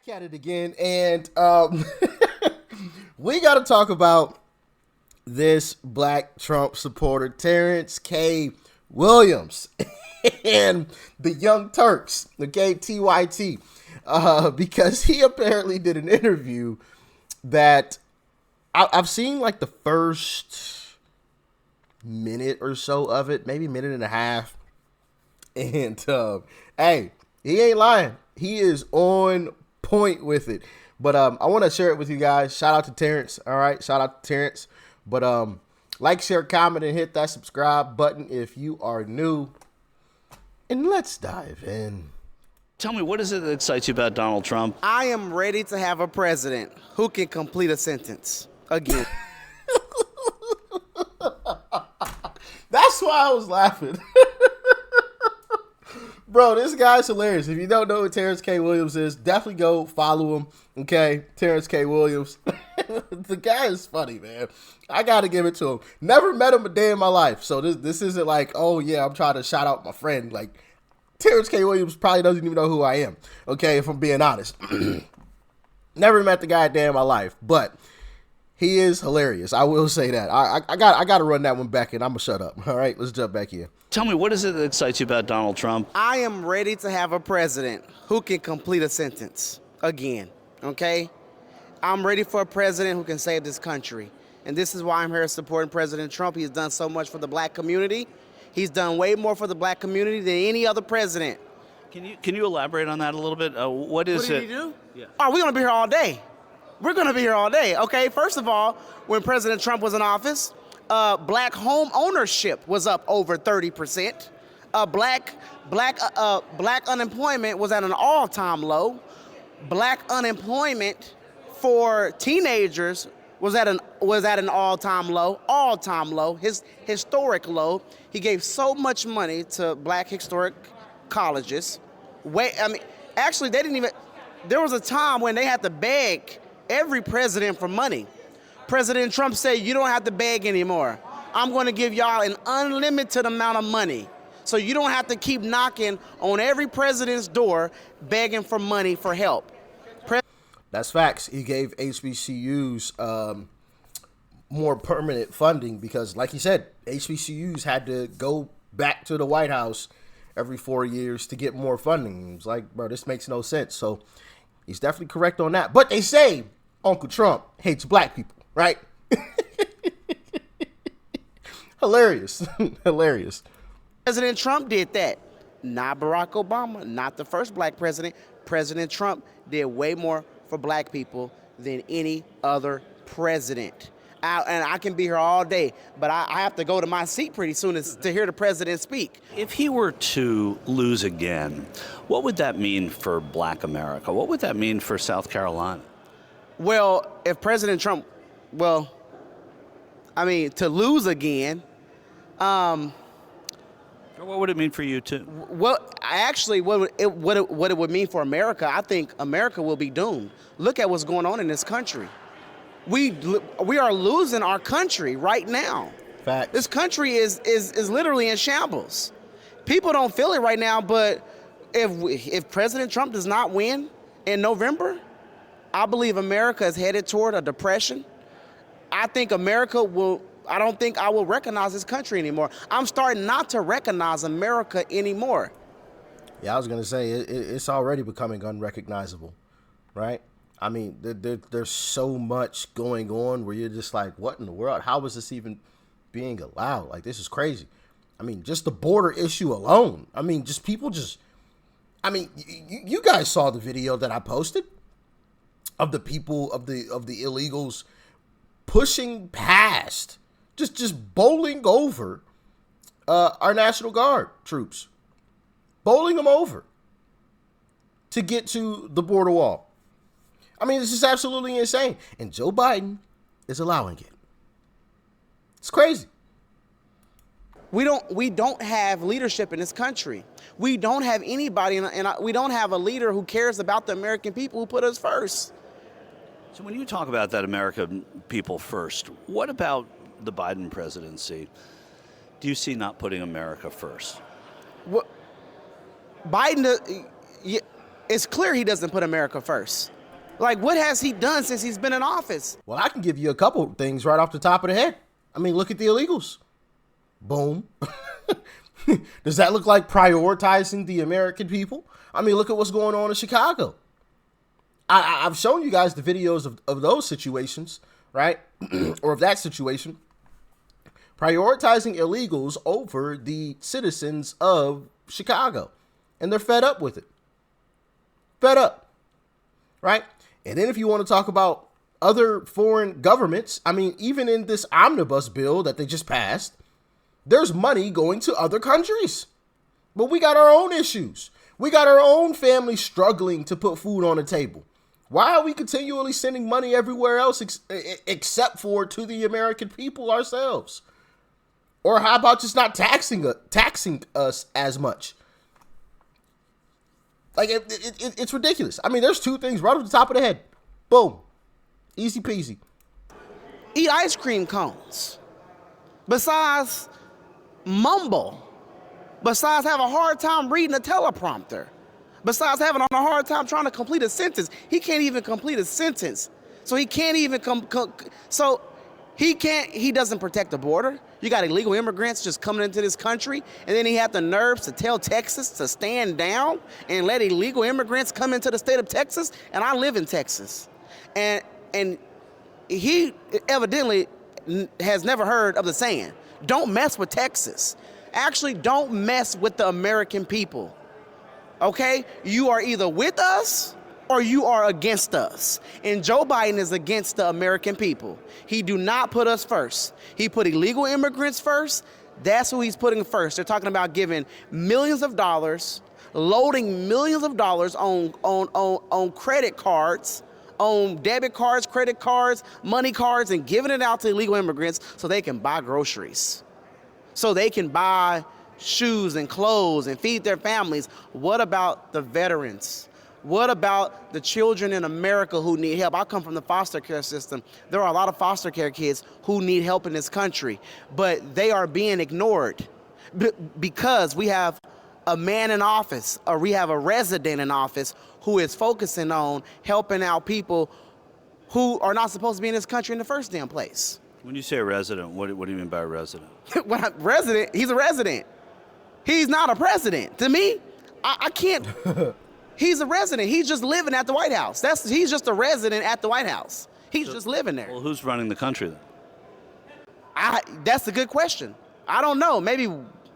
At it again, and we got to talk about this black Trump supporter, Terrence K. Williams, and the Young Turks, okay, TYT, because he apparently did an interview that I've seen like the first minute or so of it, maybe minute and a half, and hey, he ain't lying. He is on point with it. But I want to share it with you guys. Shout out to Terrence. All right. Shout out to Terrence. But like, share, comment, and hit that subscribe button if you are new. And let's dive in. Tell me, what is it that excites you about Donald Trump? I am ready to have a president who can complete a sentence again. That's why I was laughing. Bro, this guy's hilarious. If you don't know who Terrence K. Williams is, definitely go follow him. Okay, Terrence K. Williams. The guy is funny, man. I got to give it to him. Never met him a day in my life. So this isn't like, oh, yeah, I'm trying to shout out my friend. Like, Terrence K. Williams probably doesn't even know who I am. Okay, if I'm being honest. Never met the guy a day in my life. But he is hilarious. I will say that. I got to run that one back in. I'm going to shut up. All right, let's jump back in. Tell me, what is it that excites you about Donald Trump? I am ready to have a president who can complete a sentence again, okay? I'm ready for a president who can save this country. And this is why I'm here supporting President Trump. He's done so much for the black community. He's done way more for the black community than any other president. Can you elaborate on that a little bit? What is What it? did he do? Yeah. Oh, we're going to be here all day. We're going to be here all day, okay? First of all, when President Trump was in office, black home ownership was up over 30%. Black unemployment was at an all-time low. Black unemployment for teenagers was at an all-time low, historic low. He gave so much money to black historic colleges. Actually, they didn't even. There was a time when they had to beg every president for money. President Trump said, you don't have to beg anymore. I'm going to give y'all an unlimited amount of money. So you don't have to keep knocking on every president's door begging for money for help. That's facts. He gave HBCUs more permanent funding because, like he said, HBCUs had to go back to the White House every 4 years to get more funding. It's like, bro, this makes no sense. So he's definitely correct on that. But they say Uncle Trump hates black people, right? Hilarious. Hilarious. President Trump did that. Not Barack Obama, not the first black president. President Trump did way more for black people than any other president. And I can be here all day, but I have to go to my seat pretty soon to hear the president speak. If he were to lose again, what would that mean for black America? What would that mean for South Carolina? Well, if President Trump, to lose again, Or what would it mean for you too? well, actually, what it would mean for America, I think America will be doomed. Look at what's going on in this country. We are losing our country right now. Facts. This country is literally in shambles. People don't feel it right now, but if President Trump does not win in November, I believe America is headed toward a depression. I think I don't think I will recognize this country anymore. I'm starting not to recognize America anymore. Yeah, I was going to say, it's already becoming unrecognizable, right? I mean, there's so much going on where you're just like, what in the world? How is this even being allowed? Like, this is crazy. I mean, just the border issue alone. I mean, just people just, I mean, you guys saw the video that I posted of the people, of the illegals pushing past, just bowling over our National Guard troops, bowling them over to get to the border wall. I mean, this is absolutely insane. And Joe Biden is allowing it. It's crazy. We don't have leadership in this country. We don't have anybody, and we don't have a leader who cares about the American people who put us first. So when you talk about that American people first, what about the Biden presidency? Do you see not putting America first? Biden, it's clear he doesn't put America first. Like, what has he done since he's been in office? Well, I can give you a couple things right off the top of the head. I mean, look at the illegals. Boom. Does that look like prioritizing the American people? I mean, look at what's going on in Chicago. I've shown you guys the videos of those situations, right? Or of that situation. Prioritizing illegals over the citizens of Chicago. And they're fed up with it. Fed up. Right? And then if you want to talk about other foreign governments, I mean, even in this omnibus bill that they just passed, there's money going to other countries. But we got our own issues. We got our own families struggling to put food on the table. Why are we continually sending money everywhere else except for to the American people ourselves? Or how about just not taxing us as much? Like, it's ridiculous. I mean, there's two things right off the top of the head. Boom. Easy peasy. Eat ice cream cones. Besides mumble. Besides have a hard time reading a teleprompter. Besides having a hard time trying to complete a sentence. He can't even complete a sentence. So he can't even he doesn't protect the border. You got illegal immigrants just coming into this country, and then he had the nerves to tell Texas to stand down and let illegal immigrants come into the state of Texas. And I live in Texas. And he evidently has never heard of the saying, don't mess with Texas. Actually, don't mess with the American people. Okay? You are either with us or you are against us. And Joe Biden is against the American people. He do not put us first. He put illegal immigrants first. That's who he's putting first. They're talking about giving millions of dollars, loading millions of dollars on credit cards, on debit cards, credit cards, money cards, and giving it out to illegal immigrants so they can buy groceries, so they can buy shoes and clothes and feed their families. What about the veterans? What about the children in America who need help? I come from the foster care system. There are a lot of foster care kids who need help in this country, but they are being ignored because we have a man in office, or we have a resident in office who is focusing on helping out people who are not supposed to be in this country in the first damn place. When you say a resident, what do you mean by a resident? Resident, he's a resident. He's not a president. To me, I can't. He's a resident. He's just living at the White House. He's just a resident at the White House. He's just living there. Well, who's running the country then? That's a good question. I don't know. Maybe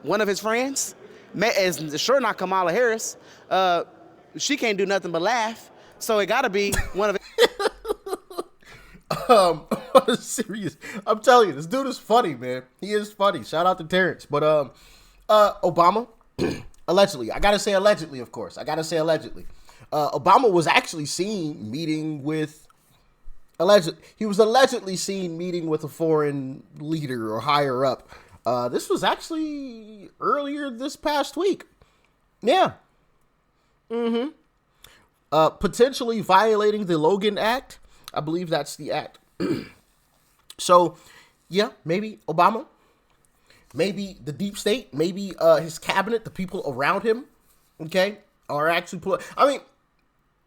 one of his friends. It's sure not Kamala Harris. She can't do nothing but laugh. So it got to be one of On a serious, I'm telling you, this dude is funny, man. He is funny. Shout out to Terrence. But Obama, allegedly, I gotta say allegedly, of course. I gotta say allegedly. Obama was actually seen meeting with he was allegedly seen meeting with a foreign leader or higher up. This was actually earlier this past week. Yeah. Potentially violating the Logan Act. I believe that's the act. So, yeah, maybe Obama, maybe the deep state, maybe his cabinet, the people around him, okay, are actually I mean,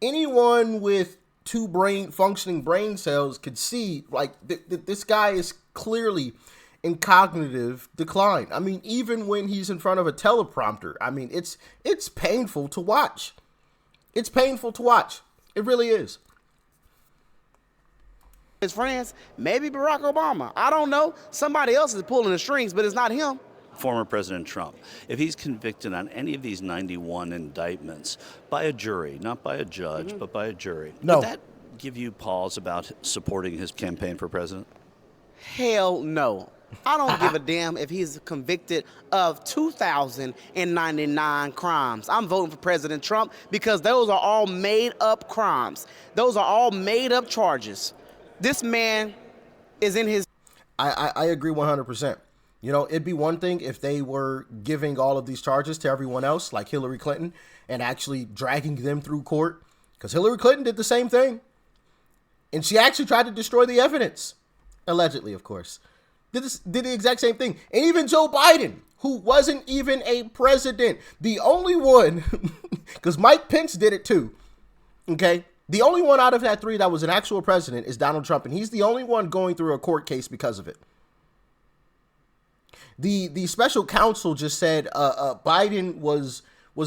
anyone with two functioning brain cells could see, like, this guy is clearly in cognitive decline. I mean, even when he's in front of a teleprompter, I mean, it's painful to watch. It's painful to watch. It really is. his friends, maybe Barack Obama. I don't know. Somebody else is pulling the strings, but it's not him. Former President Trump, if he's convicted on any of these 91 indictments by a jury, not by a judge, but by a jury, no. Would that give you pause about supporting his campaign for president? Hell no. I don't give a damn if he's convicted of 2,099 crimes. I'm voting for President Trump because those are all made-up crimes. Those are all made-up charges. This man is in his... I agree 100%. You know, it'd be one thing if they were giving all of these charges to everyone else, like Hillary Clinton, and actually dragging them through court. Because Hillary Clinton did the same thing. And she actually tried to destroy the evidence. Allegedly, of course. Did the exact same thing. And even Joe Biden, who wasn't even a president. The only one, because Mike Pence did it too, okay? The only one out of that three that was an actual president is Donald Trump, and he's the only one going through a court case because of it. The special counsel just said Biden was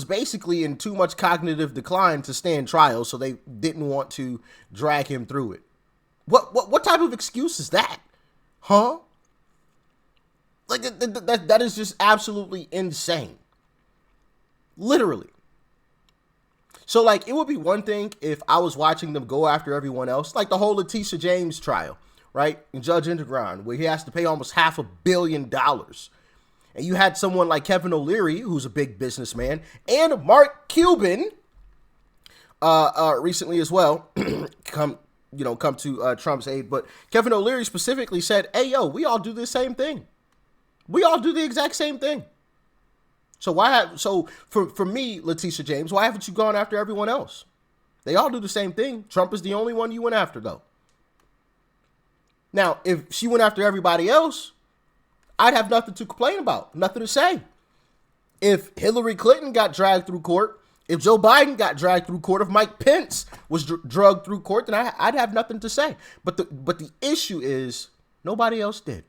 basically in too much cognitive decline to stand trial, so they didn't want to drag him through it. What type of excuse is that? Huh? Like, that is just absolutely insane. Literally. So, like, it would be one thing if I was watching them go after everyone else, like the whole Letitia James trial, right? And Judge Integron, where he has to pay almost $500 million. And you had someone like Kevin O'Leary, who's a big businessman, and Mark Cuban, recently as well, come to Trump's aid. But Kevin O'Leary specifically said, hey, yo, we all do the same thing. We all do the exact same thing. So for me, Letitia James, why haven't you gone after everyone else? They all do the same thing. Trump is the only one you went after, though. Now, if she went after everybody else, I'd have nothing to complain about, nothing to say. If Hillary Clinton got dragged through court, if Joe Biden got dragged through court, if Mike Pence was drugged through court, then I'd have nothing to say. But the issue is nobody else did.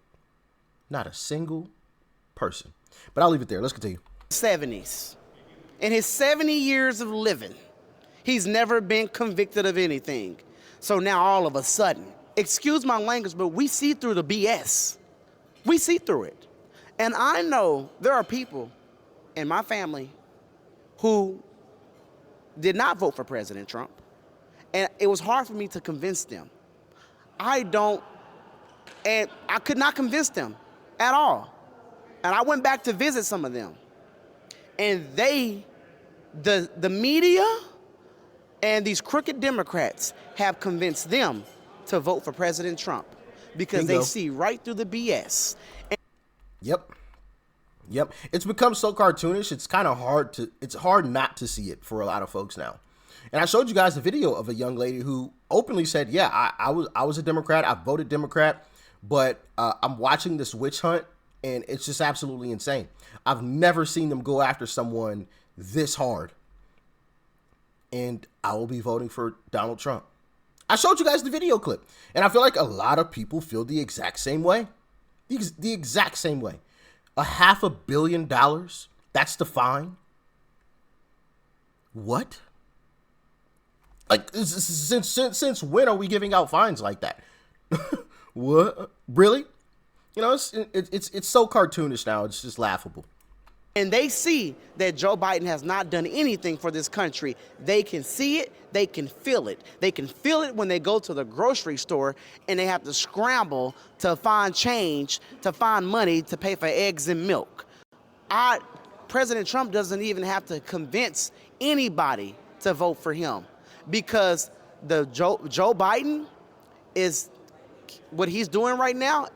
Not a single person. But I'll leave it there. Let's continue. 70s. In his 70 years of living, he's never been convicted of anything. So now all of a sudden, excuse my language, but we see through the BS. We see through it. And I know there are people in my family who did not vote for President Trump. And it was hard for me to convince them. I could not convince them at all. And I went back to visit some of them. And the media and these crooked Democrats have convinced them to vote for President Trump because Bingo. they see right through the BS. Yep. It's become so cartoonish. It's kind of hard not to see it for a lot of folks now. And I showed you guys a video of a young lady who openly said, yeah, I was a Democrat. I voted Democrat, but I'm watching this witch hunt and it's just absolutely insane. I've never seen them go after someone this hard. And I will be voting for Donald Trump. I showed you guys the video clip. And I feel like a lot of people feel the exact same way. The exact same way. $500 million? That's the fine? What? Like, since when are we giving out fines like that? What? Really? You know, it's so cartoonish now. It's just laughable. And they see that Joe Biden has not done anything for this country. They can see it. They can feel it. They can feel it when they go to the grocery store and they have to scramble to find change, to find money to pay for eggs and milk. President Trump doesn't even have to convince anybody to vote for him because Joe Biden is what he's doing right now,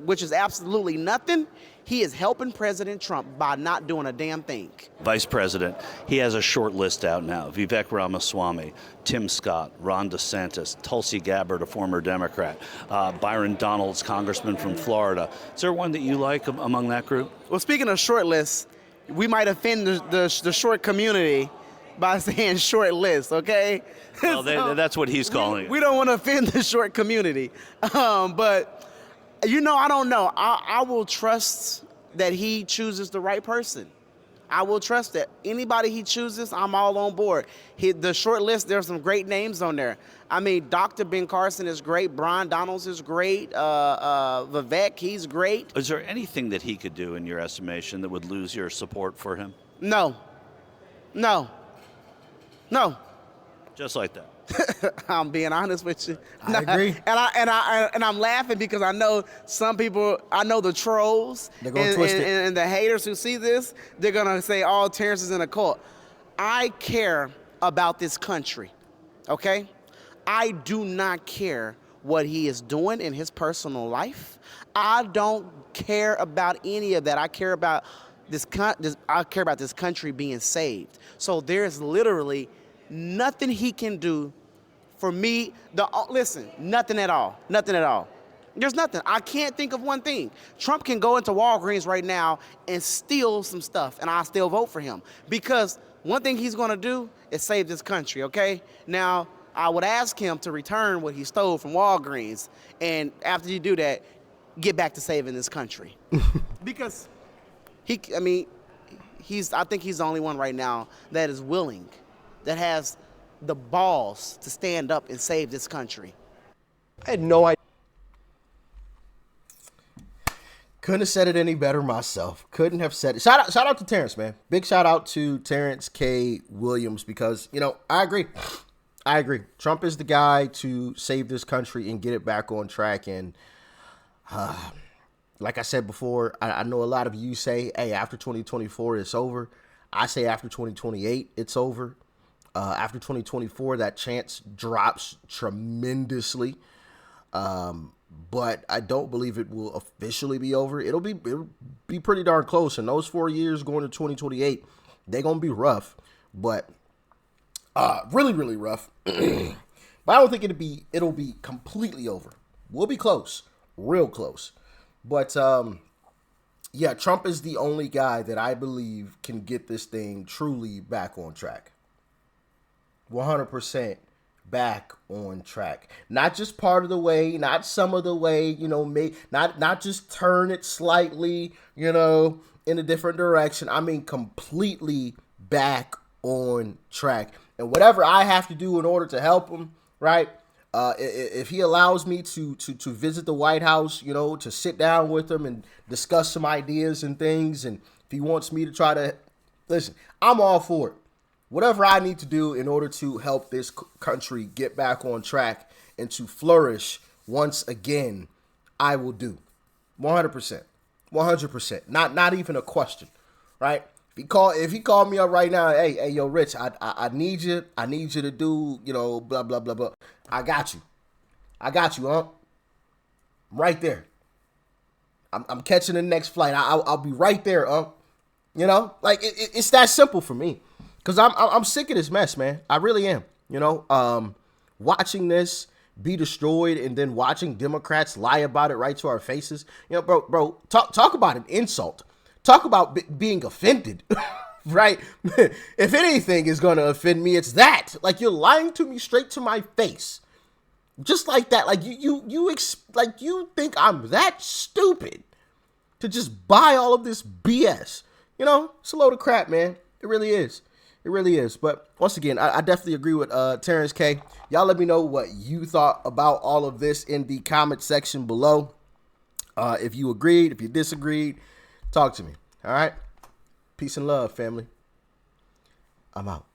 which is absolutely nothing. He is helping President Trump by not doing a damn thing. Vice President, he has a short list out now. Vivek Ramaswamy, Tim Scott, Ron DeSantis, Tulsi Gabbard, a former Democrat, Byron Donalds, congressman from Florida. Is there one that you like among that group? Well, speaking of short lists, we might offend the short community by saying short list, okay? Well, that's what he's calling it. We don't want to offend the short community. But, you know, I don't know. I will trust that he chooses the right person. I will trust that anybody he chooses, I'm all on board. The short list, there's some great names on there. I mean, Dr. Ben Carson is great. Brian Donalds is great. Vivek, he's great. Is there anything that he could do, in your estimation, that would lose your support for him? No. Just like that. I'm being honest with you. I agree. And I'm laughing because I know some people, I know the trolls and the haters who see this, they're going to say, oh, Terrence is in a cult. I care about this country, okay? I do not care what he is doing in his personal life. I don't care about any of that. I care about this country being saved. So there's literally nothing he can do for me. Listen, nothing at all. There's nothing. I can't think of one thing. Trump can go into Walgreens right now and steal some stuff, and I still vote for him. Because one thing he's going to do is save this country, okay? Now, I would ask him to return what he stole from Walgreens, and after you do that, get back to saving this country. Because I think he's the only one right now that is willing, that has the balls to stand up and save this country. I had no idea. Couldn't have said it any better myself. Couldn't have said it. Shout out to Terrence, man. Big shout out to Terrence K. Williams because, I agree. Trump is the guy to save this country and get it back on track. And like I said before, I know a lot of you say, hey, after 2024, it's over. I say after 2028, it's over. After 2024, that chance drops tremendously. But I don't believe it will officially be over. It'll be pretty darn close. And those 4 years going to 2028, they're going to be rough. But really, really rough. But I don't think it'll be completely over. We'll be close. Real close. But yeah, Trump is the only guy that I believe can get this thing truly back on track. 100% back on track. Not just part of the way, not some of the way, not just turn it slightly, in a different direction. I mean, completely back on track. And whatever I have to do in order to help him, right? If he allows me to visit the White House, to sit down with him and discuss some ideas and things, and if he wants me to try to listen, I'm all for it. Whatever I need to do in order to help this country get back on track and to flourish once again, I will do. 100%. 100%. Not even a question, right? If he called me up right now, hey, yo, Rich, I need you. I need you to do, blah, blah, blah, blah. I got you, huh? I'm right there. I'm catching the next flight. I'll be right there, huh? It's that simple for me. Because I'm sick of this mess, man. I really am. Watching this be destroyed and then watching Democrats lie about it right to our faces. Bro, talk about an insult. Talk about being offended, right? If anything is going to offend me, it's that. Like, you're lying to me straight to my face. Just like that. Like, you think I'm that stupid to just buy all of this BS. It's a load of crap, man. It really is. It really is. But once again, I definitely agree with Terrence K. Y'all let me know what you thought about all of this in the comment section below. If you agreed, if you disagreed, talk to me. All right? Peace and love, family. I'm out.